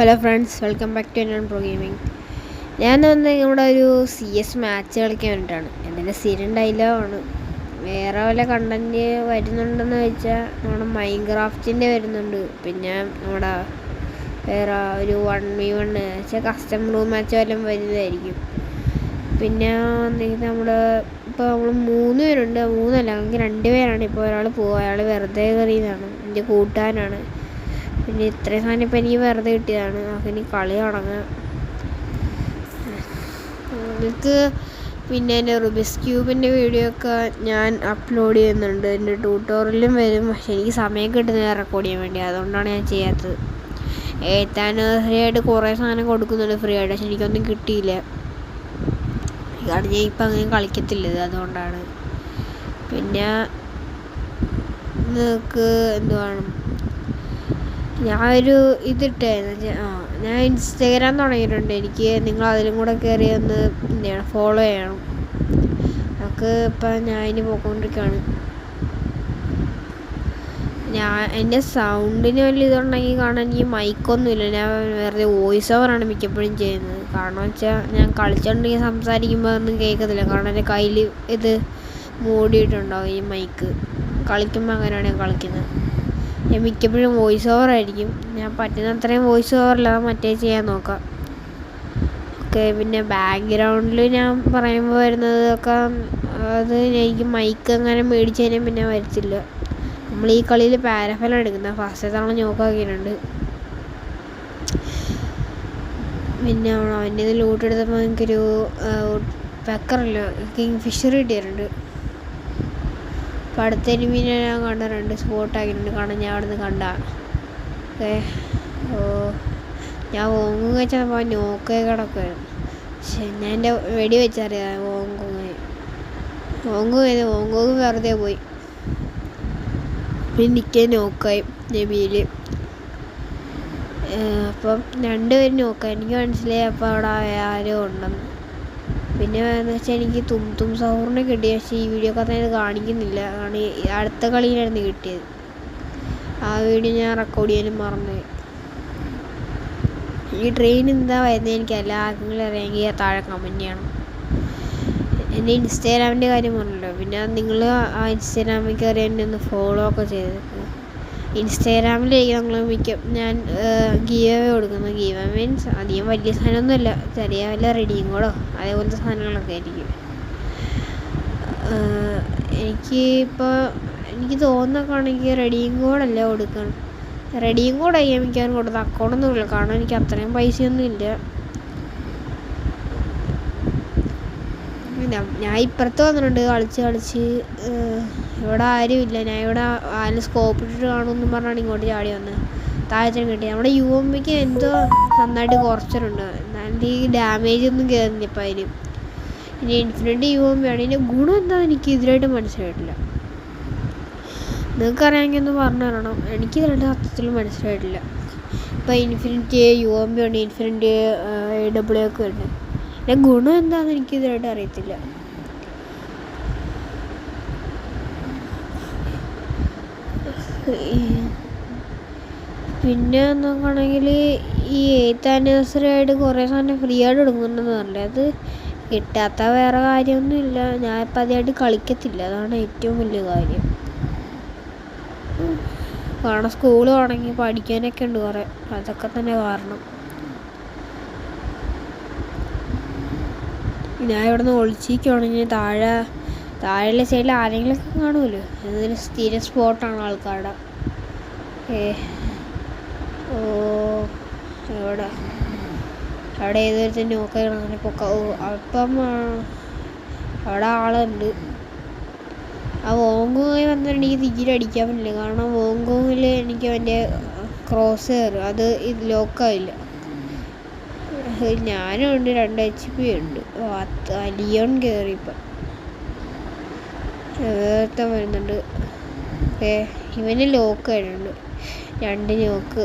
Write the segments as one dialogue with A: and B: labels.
A: Hello friends, welcome back to ഞാൻ pro gaming. ഞാൻ വന്ന് ഇവിടെ ഒരു CS മാച്ച് കളിക്കാൻ വേണ്ടിയിട്ടാണ്. എൻ്റെ സ്ഥിരം ഡയലോഗാണ്. വേറെ വല്ല കണ്ടൻറ്റ് വരുന്നുണ്ടെന്ന് വെച്ചാൽ നമ്മുടെ മൈൻക്രാഫ്റ്റിൻ്റെ വരുന്നുണ്ട്. പിന്നെ നമ്മുടെ വേറെ ഒരു 1v1 വെച്ചാൽ കസ്റ്റം റൂം മാച്ച് വല്ലതും വരുന്നതായിരിക്കും. പിന്നെ വന്നിട്ട് നമ്മൾ 3 പേരുണ്ട്. 3 നമുക്ക് 2 പേരാണ്. ഇപ്പോൾ ഒരാൾ പോകുക, അയാൾ വെറുതെ കയറിയതാണ്, എൻ്റെ കൂട്ടുകാരനാണ്. പിന്നെ ഇത്രയും സാധനം ഇപ്പം എനിക്ക് വെറുതെ കിട്ടിയതാണ്. നമുക്ക് ഇനി കളി തുടങ്ങാം. നിങ്ങൾക്ക് പിന്നെ എൻ്റെ റുബിക്സ് ക്യൂബിൻ്റെ വീഡിയോ ഒക്കെ ഞാൻ അപ്ലോഡ് ചെയ്യുന്നുണ്ട്. എൻ്റെ ട്യൂട്ടോറിയലും വരും. പക്ഷെ എനിക്ക് സമയം കിട്ടുന്നില്ല റെക്കോർഡ് ചെയ്യാൻ വേണ്ടി. അതുകൊണ്ടാണ് ഞാൻ ചെയ്യാത്തത്. ഫ്രീ ആയിട്ട് കുറേ സാധനം കൊടുക്കുന്നുണ്ട് ഫ്രീ ആയിട്ട്. പക്ഷെ എനിക്കൊന്നും കിട്ടിയില്ല. കാരണം ഞാൻ ഇപ്പം അങ്ങനെ കളിക്കത്തില്ല. അതുകൊണ്ടാണ്. പിന്നെ നിങ്ങൾക്ക് എന്തുവാണ്, ഞാനൊരു ഇതിട്ടായിരുന്നു. ഞാൻ ഇൻസ്റ്റാഗ്രാം തുടങ്ങിയിട്ടുണ്ട്. എനിക്ക് നിങ്ങൾ അതിലും കൂടെ കയറി ഒന്ന് എന്താണ് ഫോളോ ചെയ്യണം. നമുക്ക് ഇപ്പം ഞാൻ അതിന് പോയിക്കൊണ്ടിരിക്കുകയാണ്. എൻ്റെ സൗണ്ടിന് വലിയ ഇതുണ്ടെങ്കിൽ കാണാൻ എനിക്ക് മൈക്കൊന്നുമില്ല. ഞാൻ വെറുതെ വോയിസ് ഓവറാണ് മിക്കപ്പോഴും ചെയ്യുന്നത്. കാരണം വെച്ചാൽ ഞാൻ കളിച്ചുകൊണ്ടെങ്കിൽ സംസാരിക്കുമ്പോൾ ഒന്നും കേൾക്കത്തില്ല. കാരണം എൻ്റെ കയ്യിൽ ഇത് മൂടിയിട്ടുണ്ടാവും ഈ മൈക്ക്. കളിക്കുമ്പോൾ അങ്ങനെയാണ് ഞാൻ കളിക്കുന്നത്. ഞാൻ മിക്കപ്പോഴും വോയിസ് ഓവറായിരിക്കും. ഞാൻ പറ്റുന്നത്രയും വോയിസ് ഓവറിലാണ് മറ്റേ ചെയ്യാൻ നോക്കാം. ഓക്കെ. പിന്നെ ബാക്ക്ഗ്രൗണ്ടിൽ ഞാൻ പറയുമ്പോൾ വരുന്നതൊക്കെ അത് എനിക്ക് മൈക്ക് അങ്ങനെ മേടിച്ച് കഴിഞ്ഞാൽ പിന്നെ വരത്തില്ല. നമ്മൾ ഈ കളിയിൽ പാരഫലം എടുക്കുന്നത് ഫസ്റ്റ് തവണ നോക്കാക്കിയിട്ടുണ്ട്. പിന്നെ അവൻ്റെ ഇത് ലൂട്ട് എടുത്തപ്പോൾ എനിക്കൊരു പെക്കറല്ല കിങ് ഫിഷർ കിട്ടിയിട്ടുണ്ട്. അപ്പോൾ അടുത്ത എനിമീനെ ഞാൻ കണ്ട 2 സ്പോട്ട് ആക്കിയിട്ടുണ്ട്. കാരണം ഞാൻ അവിടെ നിന്ന് കണ്ട ഓക്കെ. ഞാൻ ഓങ്ങും വെച്ചപ്പോൾ നോക്കേ കിടക്കുമായിരുന്നു. പക്ഷെ ഞാൻ എൻ്റെ വെടി വെച്ചറിയാം ഓങ്ങ് വെറുതെ പോയി. പിന്നെ നിൽക്കാൻ നോക്കായി നബിയിൽ. അപ്പം 2 പേര് നോക്കാം. എനിക്ക് മനസ്സിലായി അപ്പോൾ അവിടെ ആരോ ഉണ്ടെന്ന്. പിന്നെ എന്ന് വെച്ചാൽ എനിക്ക് തും സൗറിനെ കിട്ടി. പക്ഷേ ഈ വീഡിയോ ഒക്കെ തന്നെ കാണിക്കുന്നില്ല. കാരണം അടുത്ത കളിയിലായിരുന്നു കിട്ടിയത്. ആ വീഡിയോ ഞാൻ റെക്കോർഡ് ചെയ്യാനും മറന്നുപോയി. ഈ ട്രെയിൻ എന്താ വരുന്നത് എനിക്കല്ല. ആർക്കെങ്കിലും അറിയാമെങ്കിൽ താഴെ കമൻറ്റ് ചെയ്യണം. എൻ്റെ ഇൻസ്റ്റാഗ്രാമിൻ്റെ കാര്യം പറഞ്ഞല്ലോ. പിന്നെ നിങ്ങൾ ആ ഇൻസ്റ്റാഗ്രാമിൽ കയറി എന്നെ ഒന്ന് ഫോളോ ഒക്കെ ചെയ്തേക്കുക. ഇൻസ്റ്റാഗ്രാമിലേക്ക് ഞാൻ ഗീവ് അവേ കൊടുക്കുന്നു. ഗീവ് അവേ മീൻസ് അധികം വലിയ സാധനമൊന്നുമല്ല, ചെറിയ വല്ല റെഡിയും കൂടോ അതേപോലത്തെ സാധനങ്ങളൊക്കെ ആയിരിക്കും. എനിക്ക് തോന്നുന്നൊക്കെയാണെങ്കിൽ റെഡിയും കോഡല്ല കൊടുക്കണം. റെഡിയും കോഡായി മിക്കവാറും കൊടുത്തത്. അക്കൗണ്ടൊന്നുമില്ല. കാരണം എനിക്ക് അത്രയും പൈസയൊന്നും ഇല്ല. ഞാൻ ഇപ്പുറത്ത് വന്നിട്ടുണ്ട് കളിച്ച് ഇവിടെ ആരുമില്ല. ഞാൻ ഇവിടെ ആരും സ്കോപ്പ് ഇട്ടിട്ട് കാണുമെന്നും പറഞ്ഞാണ് ഇങ്ങോട്ട് ചാടി വന്നത്. താഴത്തേക്ക് കിട്ടി. നമ്മുടെ UMPക്ക് എന്തോ നന്നായിട്ട് കുറച്ചിട്ടുണ്ട്. എന്നാലും ഈ ഡാമേജ് ഒന്നും കയറുന്നില്ല ഇപ്പം അതിന്. ഇനി ഇൻഫിനിറ്റി UMP ആണ്. ഇതിൻ്റെ ഗുണം എന്താണെന്ന് എനിക്ക് ഇതിലായിട്ട് മനസ്സിലായിട്ടില്ല. നിങ്ങൾക്കറിയാമെങ്കിൽ ഒന്ന് പറഞ്ഞു തരണം. എനിക്ക് ഇതിലായിട്ട് സത്യത്തിലും മനസ്സിലായിട്ടില്ല. ഇപ്പം ഇൻഫിനിറ്റി UMP ഉണ്ട്, ഇൻഫിനിറ്റി AW ഒക്കെ ഉണ്ട്. എൻ്റെ ഗുണം എന്താണെന്ന് എനിക്ക് ഇതിലായിട്ട് അറിയത്തില്ല. പിന്നെ നോക്കുകയാണെങ്കിൽ ഈ 8th ആനിവേഴ്സറി ആയിട്ട് കുറേ സാധനം ഫ്രീ ആയിട്ട് കൊടുക്കുന്നുണ്ടെന്ന് പറഞ്ഞില്ല. അത് കിട്ടാത്ത വേറെ കാര്യമൊന്നുമില്ല. ഞാൻ ഇപ്പം അതായിട്ട് കളിക്കത്തില്ല. അതാണ് ഏറ്റവും വലിയ കാര്യം. കാരണം സ്കൂൾ തുടങ്ങി പഠിക്കാനൊക്കെ ഉണ്ട് കുറേ. അതൊക്കെ തന്നെ കാരണം. ഞാൻ ഇവിടെ നിന്ന് ഒളിച്ചിരിക്കുകയാണെങ്കിൽ താഴെയുള്ള സൈഡിൽ ആരെങ്കിലുമൊക്കെ കാണുമല്ലോ. അതൊരു സ്ഥിര സ്പോട്ടാണ് ആൾക്കാരുടെ. അവിടെ ഏതൊരു നോക്കാൻ അങ്ങനെ അപ്പം അവിടെ ആളുണ്ട്. ആ വോങ്കോങ്ങിൽ വന്നിട്ട് എനിക്ക് തീരെ അടിക്കാൻ പറ്റില്ല. കാരണം വോങ്കോങ്ങിൽ എനിക്ക് അവൻ്റെ ക്രോസ് കയറും. അത് ലോക്കായില്ല. ഞാനും ഉണ്ട്, 2 HP ഉണ്ട്. ലിയോൺ കയറി ഇപ്പം വേർത്ത വരുന്നുണ്ട്. ഇവന് ലോക്കായിട്ടുണ്ട്. 2 നോക്ക്.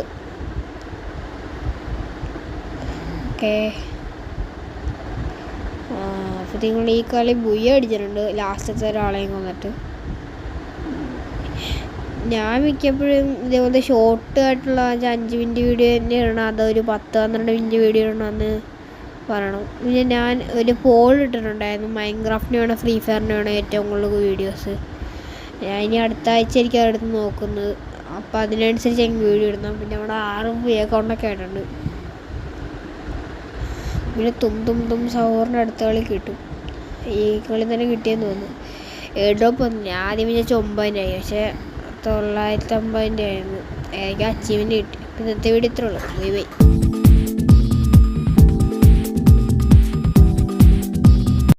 A: അപ്പോൾ നിങ്ങൾ ഈ കളി ബുയ്യ അടിച്ചിട്ടുണ്ട് ലാസ്റ്റത്തെ ഒരാളെയും കൊന്നിട്ട്. ഞാൻ മിക്കപ്പോഴും ഇതേപോലെ ഷോർട്ട് ആയിട്ടുള്ള 5 മിനിറ്റ് വീഡിയോ തന്നെ ഇടണം, അതൊരു 10-12 മിനിറ്റ് വീഡിയോ ഇടണമെന്ന് പറയണം. പിന്നെ ഞാൻ ഒരു പോൾ ഇട്ടിട്ടുണ്ടായിരുന്നു, മൈൻക്രാഫ്റ്റിന് വേണം ഫ്രീ ഫയറിന് വേണം ഏറ്റവും കൂടുതൽ വീഡിയോസ്. ഞാൻ ഇനി അടുത്ത ആഴ്ച എനിക്ക് അതെടുത്ത് നോക്കുന്നത്. അപ്പോൾ അതിനനുസരിച്ച് എനിക്ക് വീഡിയോ ഇടണം. പിന്നെ നമ്മുടെ 6 അക്കൗണ്ടൊക്കെ ആയിട്ടുണ്ട്. പിന്നെ തും സഹോറിൻ്റെ അടുത്ത കളി കിട്ടും, ഈ കളി തന്നെ കിട്ടിയെന്ന് തോന്നുന്നു. എയ്ഡ്രോപ്പ് വന്നില്ല, ആദ്യം വിചാരിച്ച 9 ആയി, പക്ഷേ 950 ആയിരുന്നു. എനിക്ക് അച്ചീവ്മെൻറ്റ് കിട്ടി. ഇന്നത്തെ വീഡിയോ ഇത്രേ ഉള്ളൂ. Bye bye.